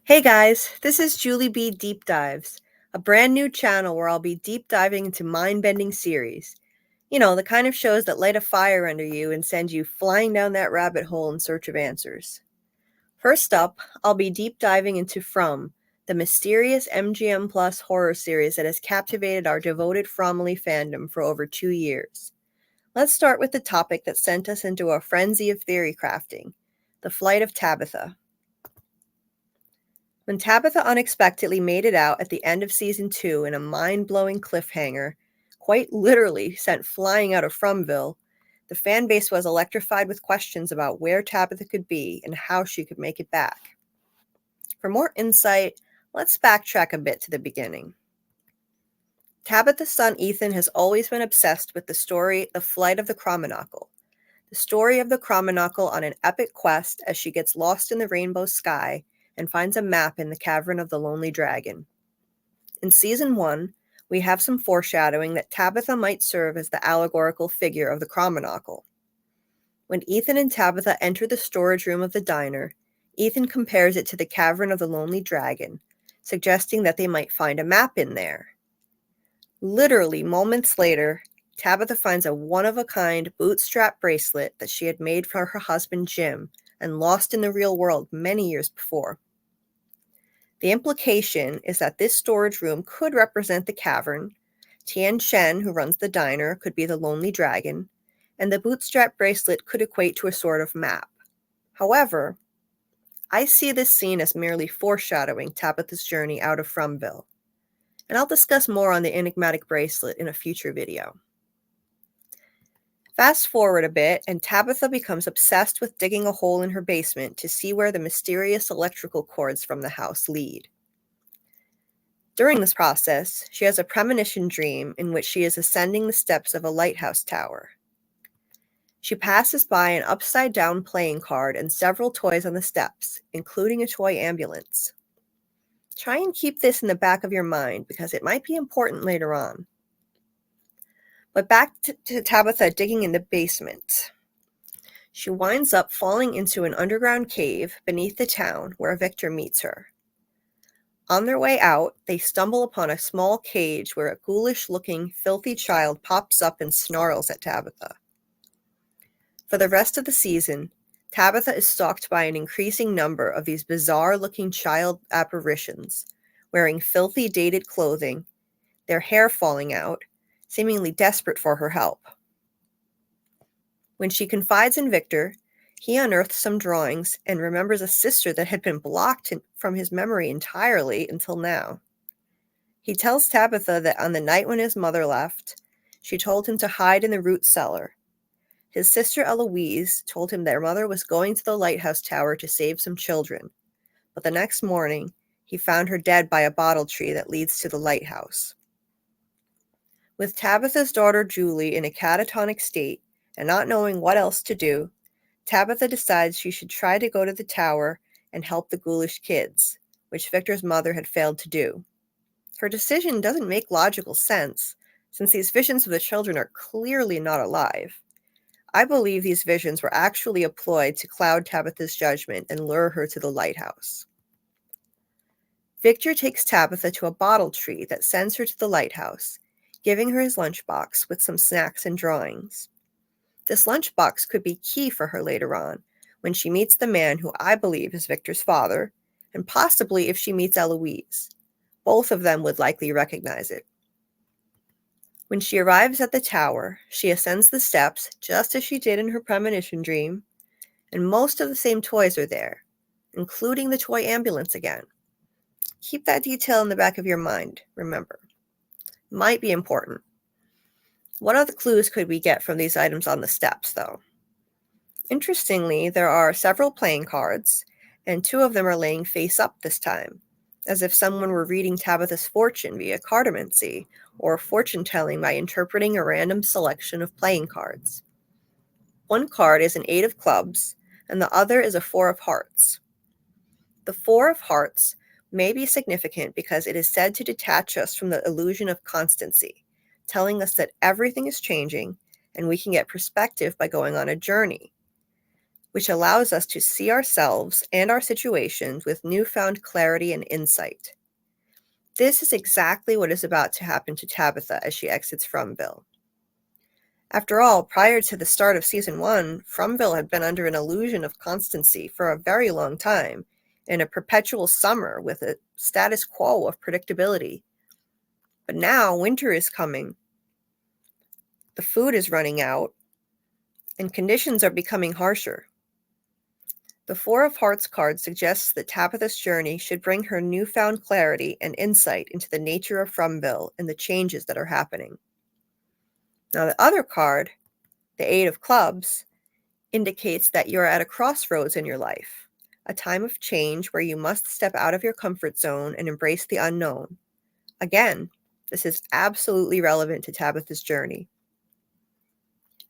Hey guys, this is Julie B. Deep Dives, a brand new channel where I'll be deep diving into mind-bending series. You know, the kind of shows that light a fire under you and send you flying down that rabbit hole in search of answers. First up, I'll be deep diving into From, the mysterious MGM Plus horror series that has captivated our devoted Fromville fandom for over 2 years. Let's start with the topic that sent us into a frenzy of theory crafting, the flight of Tabitha. When Tabitha unexpectedly made it out at the end of season 2 in a mind-blowing cliffhanger, quite literally sent flying out of Fromville, the fan base was electrified with questions about where Tabitha could be and how she could make it back. For more insight, let's backtrack a bit to the beginning. Tabitha's son Ethan has always been obsessed with the story The Flight of the Cromonocle, the story of the Cromonocle on an epic quest as she gets lost in the rainbow sky and finds a map in the cavern of the Lonely Dragon. In season 1, we have some foreshadowing that Tabitha might serve as the allegorical figure of the Cromonocle. When Ethan and Tabitha enter the storage room of the diner, Ethan compares it to the cavern of the Lonely Dragon, suggesting that they might find a map in there. Literally moments later, Tabitha finds a one-of-a-kind bootstrap bracelet that she had made for her husband Jim and lost in the real world many years before. The implication is that this storage room could represent the cavern, Tian Shen, who runs the diner, could be the Lonely Dragon, and the bootstrap bracelet could equate to a sort of map. However, I see this scene as merely foreshadowing Tabitha's journey out of Fromville, and I'll discuss more on the enigmatic bracelet in a future video. Fast forward a bit, and Tabitha becomes obsessed with digging a hole in her basement to see where the mysterious electrical cords from the house lead. During this process, she has a premonition dream in which she is ascending the steps of a lighthouse tower. She passes by an upside-down playing card and several toys on the steps, including a toy ambulance. Try and keep this in the back of your mind because it might be important later on. But back to Tabitha digging in the basement. She winds up falling into an underground cave beneath the town where Victor meets her. On their way out, they stumble upon a small cage where a ghoulish-looking, filthy child pops up and snarls at Tabitha. For the rest of the season, Tabitha is stalked by an increasing number of these bizarre-looking child apparitions, wearing filthy, dated clothing, their hair falling out, seemingly desperate for her help. When she confides in Victor, he unearths some drawings and remembers a sister that had been blocked from his memory entirely until now. He tells Tabitha that on the night when his mother left, she told him to hide in the root cellar. His sister Eloise told him their mother was going to the lighthouse tower to save some children, but the next morning, he found her dead by a bottle tree that leads to the lighthouse. With Tabitha's daughter Julie in a catatonic state and not knowing what else to do, Tabitha decides she should try to go to the tower and help the ghoulish kids, which Victor's mother had failed to do. Her decision doesn't make logical sense, since these visions of the children are clearly not alive. I believe these visions were actually a ploy to cloud Tabitha's judgment and lure her to the lighthouse. Victor takes Tabitha to a bottle tree that sends her to the lighthouse, giving her his lunchbox with some snacks and drawings. This lunchbox could be key for her later on, when she meets the man who I believe is Victor's father, and possibly if she meets Eloise. Both of them would likely recognize it. When she arrives at the tower, she ascends the steps just as she did in her premonition dream, and most of the same toys are there, including the toy ambulance again. Keep that detail in the back of your mind, remember. Might be important. What other clues could we get from these items on the steps, though? Interestingly, there are several playing cards, and 2 of them are laying face up this time, as if someone were reading Tabitha's fortune via cartomancy, or fortune-telling by interpreting a random selection of playing cards. One card is an 8 of clubs, and the other is a 4 of hearts. The 4 of hearts may be significant because it is said to detach us from the illusion of constancy, telling us that everything is changing and we can get perspective by going on a journey. which allows us to see ourselves and our situations with newfound clarity and insight. This is exactly what is about to happen to Tabitha as she exits Fromville. After all, prior to the start of Season 1, Fromville had been under an illusion of constancy for a very long time, in a perpetual summer with a status quo of predictability. But now winter is coming, the food is running out, and conditions are becoming harsher. The Four of Hearts card suggests that Tabitha's journey should bring her newfound clarity and insight into the nature of Fromville and the changes that are happening. Now the other card, the Eight of Clubs, indicates that you're at a crossroads in your life, a time of change where you must step out of your comfort zone and embrace the unknown. Again, this is absolutely relevant to Tabitha's journey.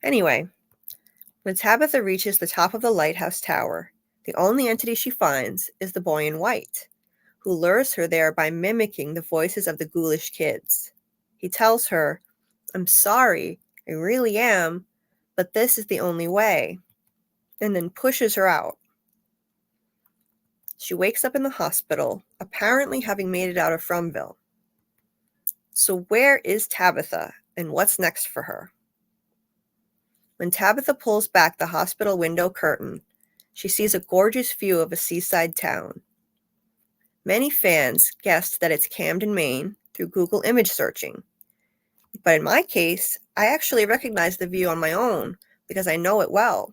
Anyway, when Tabitha reaches the top of the lighthouse tower, the only entity she finds is the boy in white, who lures her there by mimicking the voices of the ghoulish kids. He tells her, "I'm sorry, I really am, but this is the only way," and then pushes her out. She wakes up in the hospital, apparently having made it out of Fromville. So where is Tabitha, and what's next for her? When Tabitha pulls back the hospital window curtain, she sees a gorgeous view of a seaside town. Many fans guessed that it's Camden, Maine, through Google image searching. But in my case, I actually recognize the view on my own because I know it well.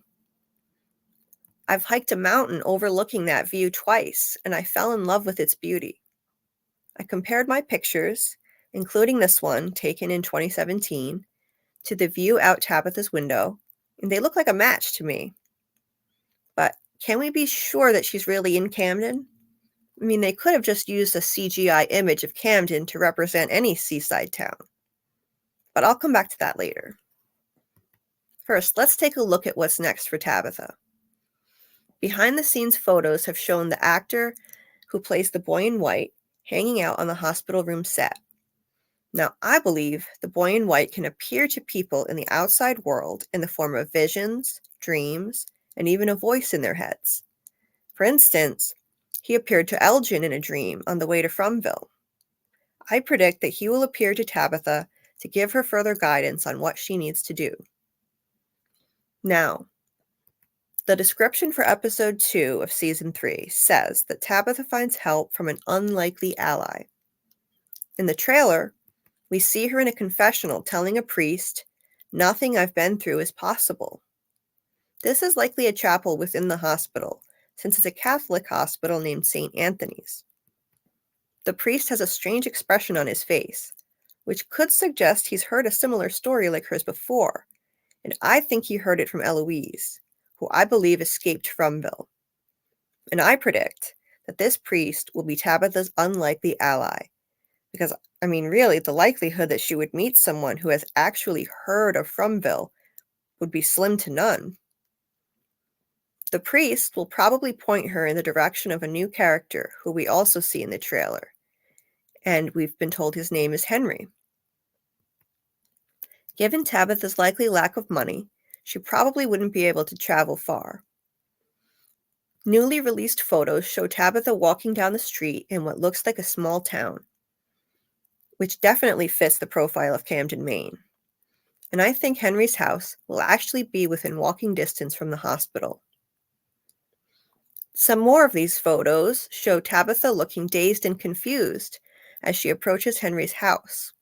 I've hiked a mountain overlooking that view twice, and I fell in love with its beauty. I compared my pictures, including this one taken in 2017, to the view out Tabitha's window, and they look like a match to me. But can we be sure that she's really in Camden? I mean, they could have just used a CGI image of Camden to represent any seaside town. But I'll come back to that later. First, let's take a look at what's next for Tabitha. Behind-the-scenes photos have shown the actor who plays the boy in white hanging out on the hospital room set. Now, I believe the boy in white can appear to people in the outside world in the form of visions, dreams, and even a voice in their heads. For instance, he appeared to Elgin in a dream on the way to Fromville. I predict that he will appear to Tabitha to give her further guidance on what she needs to do. Now, the description for episode 2 of season 3 says that Tabitha finds help from an unlikely ally. In the trailer, we see her in a confessional telling a priest, "Nothing I've been through is possible." This is likely a chapel within the hospital, since it's a Catholic hospital named St. Anthony's. The priest has a strange expression on his face, which could suggest he's heard a similar story like hers before, and I think he heard it from Eloise, who I believe escaped Fromville. And I predict that this priest will be Tabitha's unlikely ally, because, I mean, really, the likelihood that she would meet someone who has actually heard of Fromville would be slim to none. The priest will probably point her in the direction of a new character who we also see in the trailer, and we've been told his name is Henry. Given Tabitha's likely lack of money, she probably wouldn't be able to travel far. Newly released photos show Tabitha walking down the street in what looks like a small town, which definitely fits the profile of Camden, Maine. And I think Henry's house will actually be within walking distance from the hospital. Some more of these photos show Tabitha looking dazed and confused as she approaches Henry's house.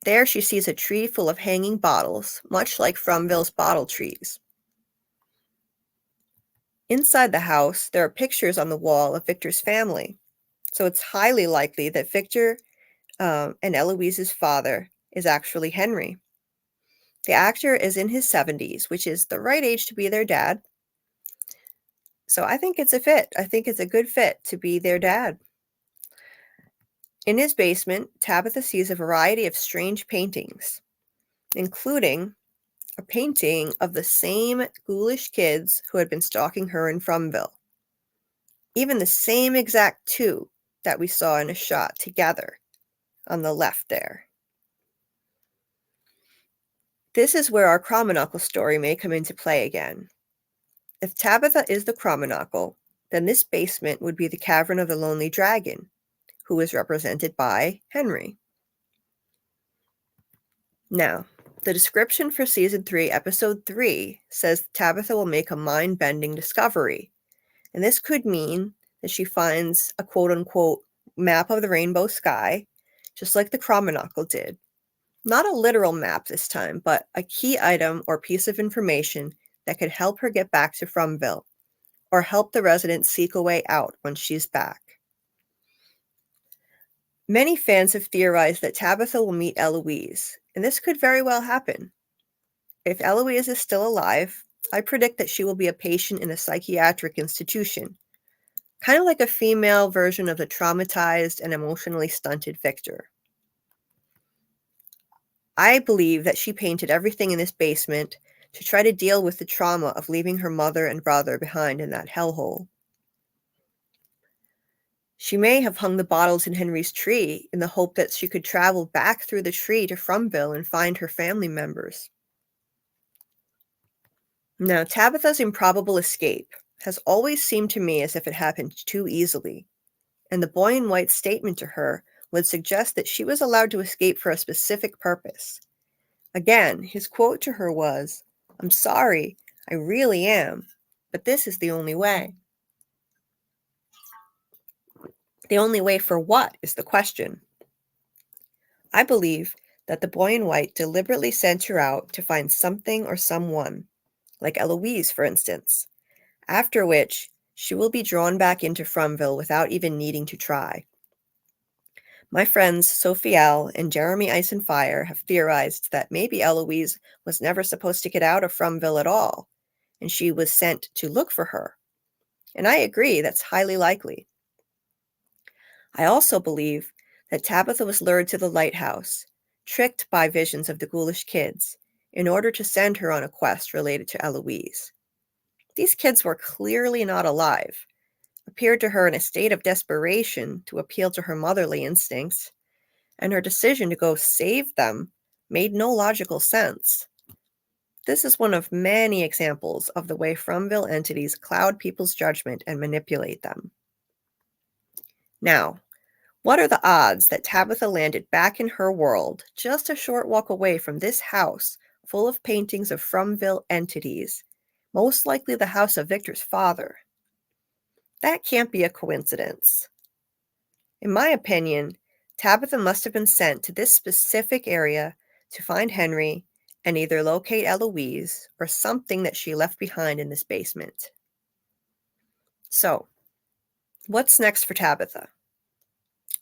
There she sees a tree full of hanging bottles, much like Fromville's bottle trees. Inside the house, there are pictures on the wall of Victor's family, so it's highly likely that Victor and Eloise's father is actually Henry. The actor is in his 70s, which is the right age to be their dad. So I think it's a fit. I think it's a good fit to be their dad. In his basement, Tabitha sees a variety of strange paintings, including a painting of the same ghoulish kids who had been stalking her in Fromville. Even the same exact two that we saw in a shot together on the left there. This is where our Chromonocle story may come into play again. If Tabitha is the Chromonocle, then this basement would be the Cavern of the Lonely Dragon, who is represented by Henry. Now, the description for Season 3, Episode 3 says Tabitha will make a mind-bending discovery, and this could mean that she finds a quote-unquote map of the rainbow sky, just like the Chromonocle did. Not a literal map this time, but a key item or piece of information that could help her get back to Fromville, or help the residents seek a way out once she's back. Many fans have theorized that Tabitha will meet Eloise, and this could very well happen. If Eloise is still alive, I predict that she will be a patient in a psychiatric institution, kind of like a female version of the traumatized and emotionally stunted Victor. I believe that she painted everything in this basement to try to deal with the trauma of leaving her mother and brother behind in that hellhole. She may have hung the bottles in Henry's tree in the hope that she could travel back through the tree to Fromville and find her family members. Now, Tabitha's improbable escape has always seemed to me as if it happened too easily, and the boy in white's statement to her would suggest that she was allowed to escape for a specific purpose. Again, his quote to her was, "I'm sorry, I really am, but this is the only way." The only way for what is the question. I believe that the boy in white deliberately sent her out to find something or someone, like Eloise, for instance, after which she will be drawn back into Fromville without even needing to try. My friends Sophie L. and Jeremy Eisenfire have theorized that maybe Eloise was never supposed to get out of Fromville at all, and she was sent to look for her. And I agree, that's highly likely. I also believe that Tabitha was lured to the lighthouse, tricked by visions of the ghoulish kids, in order to send her on a quest related to Eloise. These kids were clearly not alive, appeared to her in a state of desperation to appeal to her motherly instincts, and her decision to go save them made no logical sense. This is one of many examples of the way Fromville entities cloud people's judgment and manipulate them. Now, what are the odds that Tabitha landed back in her world, just a short walk away from this house full of paintings of Fromville entities, most likely the house of Victor's father? That can't be a coincidence. In my opinion, Tabitha must have been sent to this specific area to find Henry and either locate Eloise or something that she left behind in this basement. So, what's next for Tabitha?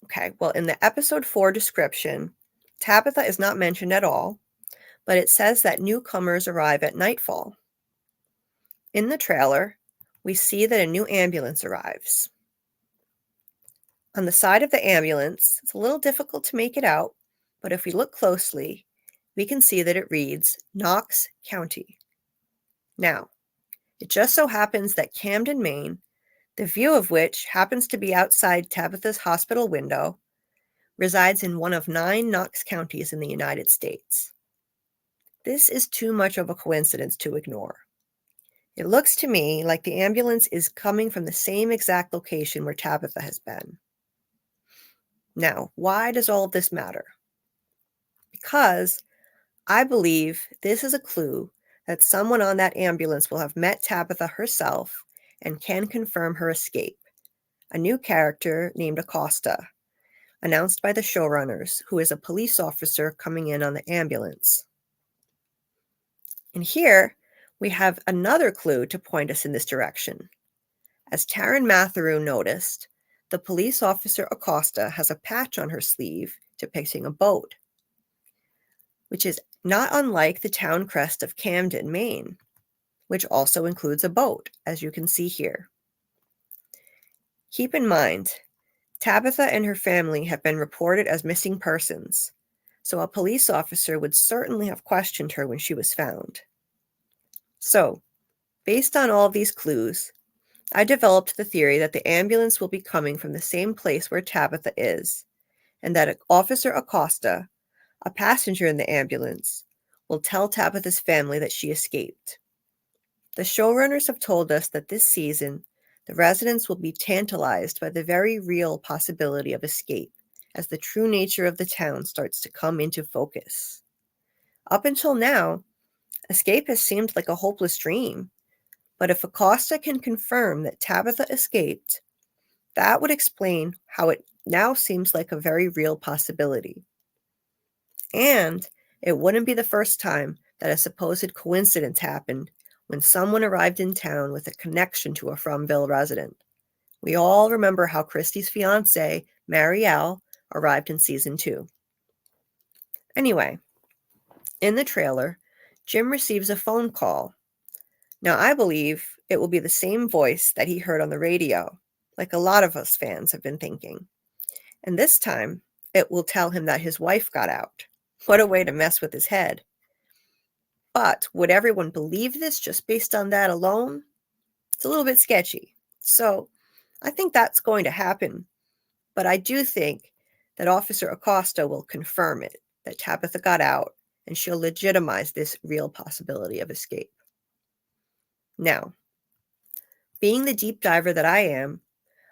Okay, well, in the episode 4 description, Tabitha is not mentioned at all, but it says that newcomers arrive at nightfall. In the trailer, we see that a new ambulance arrives. On the side of the ambulance, it's a little difficult to make it out, but if we look closely, we can see that it reads Knox County. Now, it just so happens that Camden, Maine, the view of which happens to be outside Tabitha's hospital window, resides in one of 9 Knox counties in the United States. This is too much of a coincidence to ignore. It looks to me like the ambulance is coming from the same exact location where Tabitha has been. Now, why does all of this matter? Because I believe this is a clue that someone on that ambulance will have met Tabitha herself and can confirm her escape. A new character named Acosta, announced by the showrunners, who is a police officer coming in on the ambulance. And here, we have another clue to point us in this direction. As Taryn Matheru noticed, the police officer Acosta has a patch on her sleeve depicting a boat, which is not unlike the town crest of Camden, Maine, which also includes a boat, as you can see here. Keep in mind, Tabitha and her family have been reported as missing persons, so a police officer would certainly have questioned her when she was found. So, based on all of these clues, I developed the theory that the ambulance will be coming from the same place where Tabitha is, and that Officer Acosta, a passenger in the ambulance, will tell Tabitha's family that she escaped. The showrunners have told us that this season, the residents will be tantalized by the very real possibility of escape as the true nature of the town starts to come into focus. Up until now, escape has seemed like a hopeless dream, but if Acosta can confirm that Tabitha escaped, that would explain how it now seems like a very real possibility. And it wouldn't be the first time that a supposed coincidence happened when someone arrived in town with a connection to a Fromville resident. We all remember how Christy's fiancée, Marielle, arrived in season 2. Anyway, in the trailer, Jim receives a phone call. Now, I believe it will be the same voice that he heard on the radio, like a lot of us fans have been thinking. And this time, it will tell him that his wife got out. What a way to mess with his head. But would everyone believe this just based on that alone? It's a little bit sketchy. So I think that's going to happen. But I do think that Officer Acosta will confirm it, that Tabitha got out, and she'll legitimize this real possibility of escape. Now, being the deep diver that I am,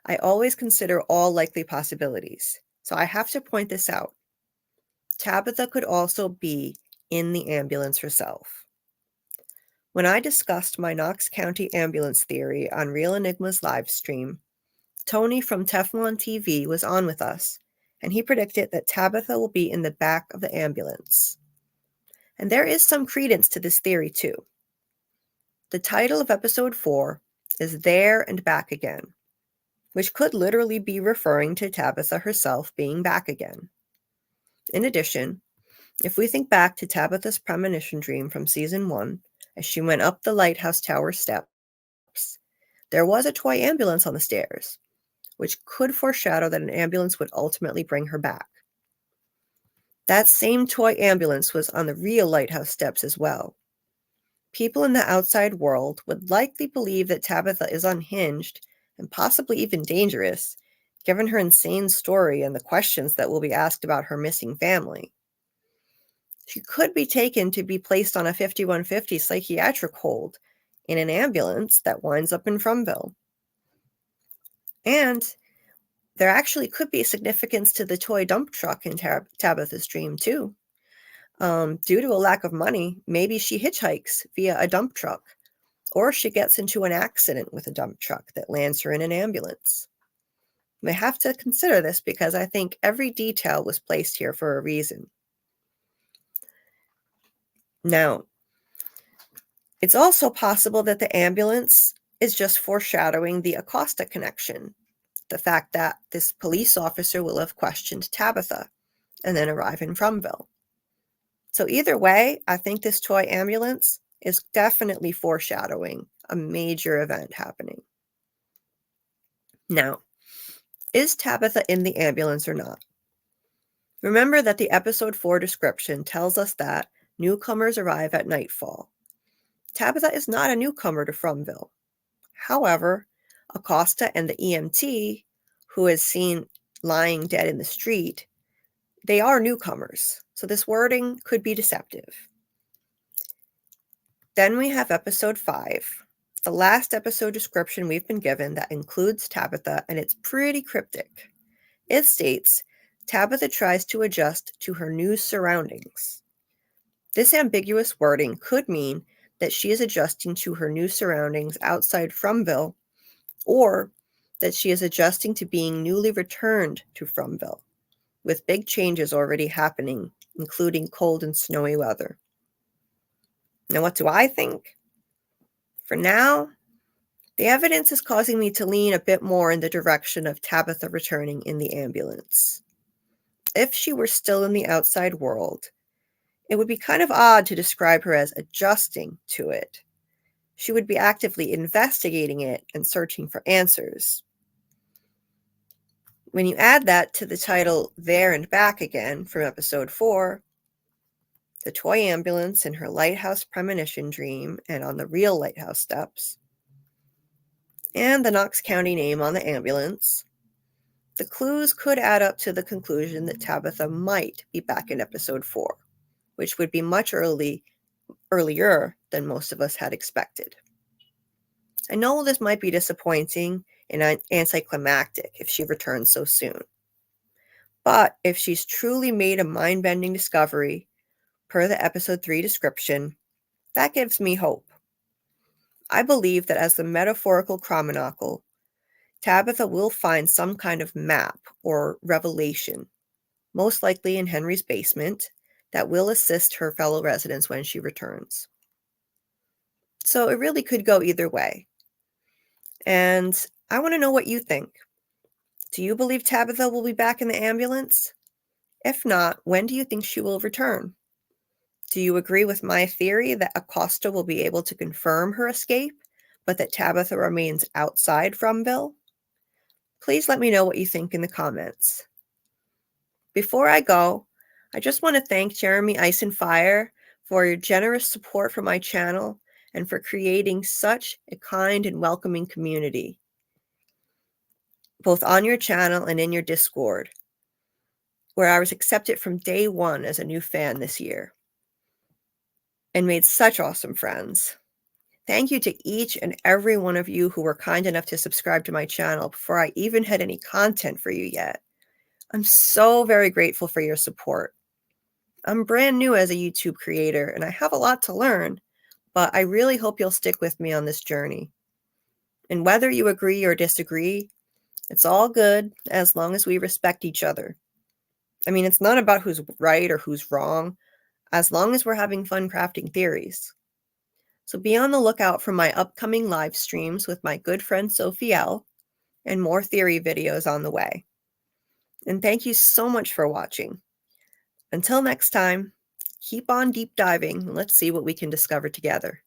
I always consider all likely possibilities. So I have to point this out. Tabitha could also be in the ambulance herself. When I discussed my Knox County ambulance theory on Real Enigma's live stream, Tony from Teflon TV was on with us, and he predicted that Tabitha will be in the back of the ambulance. And there is some credence to this theory too. The title of episode 4 is There and Back Again, which could literally be referring to Tabitha herself being back again. In addition, if we think back to Tabitha's premonition dream from season 1, as she went up the lighthouse tower steps, there was a toy ambulance on the stairs, which could foreshadow that an ambulance would ultimately bring her back. That same toy ambulance was on the real lighthouse steps as well. People in the outside world would likely believe that Tabitha is unhinged and possibly even dangerous, given her insane story and the questions that will be asked about her missing family. She could be taken to be placed on a 5150 psychiatric hold in an ambulance that winds up in Fromville. And there actually could be significance to the toy dump truck in Tabitha's dream, too. Due to a lack of money, maybe she hitchhikes via a dump truck, or she gets into an accident with a dump truck that lands her in an ambulance. We have to consider this because I think every detail was placed here for a reason. Now, it's also possible that the ambulance is just foreshadowing the Acosta connection, the fact that this police officer will have questioned Tabitha and then arrive in Fromville. So either way, I think this toy ambulance is definitely foreshadowing a major event happening. Now, is Tabitha in the ambulance or not? Remember that the episode 4 description tells us that newcomers arrive at nightfall. Tabitha is not a newcomer to Fromville. However, Acosta and the EMT, who is seen lying dead in the street, they are newcomers, so this wording could be deceptive. Then we have episode 5, the last episode description we've been given that includes Tabitha, and it's pretty cryptic. It states, Tabitha tries to adjust to her new surroundings. This ambiguous wording could mean that she is adjusting to her new surroundings outside Fromville, or that she is adjusting to being newly returned to Fromville, with big changes already happening, including cold and snowy weather. Now, what do I think? For now, the evidence is causing me to lean a bit more in the direction of Tabitha returning in the ambulance. If she were still in the outside world, it would be kind of odd to describe her as adjusting to it. She would be actively investigating it and searching for answers. When you add that to the title There and Back Again from episode 4, the toy ambulance in her lighthouse premonition dream and on the real lighthouse steps, and the Knox County name on the ambulance, the clues could add up to the conclusion that Tabitha might be back in episode 4. which would be much earlier than most of us had expected. I know this might be disappointing and anticlimactic if she returns so soon. But if she's truly made a mind-bending discovery, per the episode 3 description, that gives me hope. I believe that as the metaphorical Chromonacle, Tabitha will find some kind of map or revelation, most likely in Henry's basement, that will assist her fellow residents when she returns. So it really could go either way. And I want to know what you think. Do you believe Tabitha will be back in the ambulance? If not, when do you think she will return? Do you agree with my theory that Acosta will be able to confirm her escape, but that Tabitha remains outside Fromville? Please let me know what you think in the comments. Before I go, I just want to thank Jeremy Ice and Fire for your generous support for my channel and for creating such a kind and welcoming community, both on your channel and in your Discord, where I was accepted from day one as a new fan this year and made such awesome friends. Thank you to each and every one of you who were kind enough to subscribe to my channel before I even had any content for you yet. I'm so very grateful for your support. I'm brand new as a YouTube creator and I have a lot to learn, but I really hope you'll stick with me on this journey. And whether you agree or disagree, it's all good as long as we respect each other. I mean, it's not about who's right or who's wrong, as long as we're having fun crafting theories. So be on the lookout for my upcoming live streams with my good friend Sophie L and more theory videos on the way. And thank you so much for watching. Until next time, keep on deep diving and let's see what we can discover together.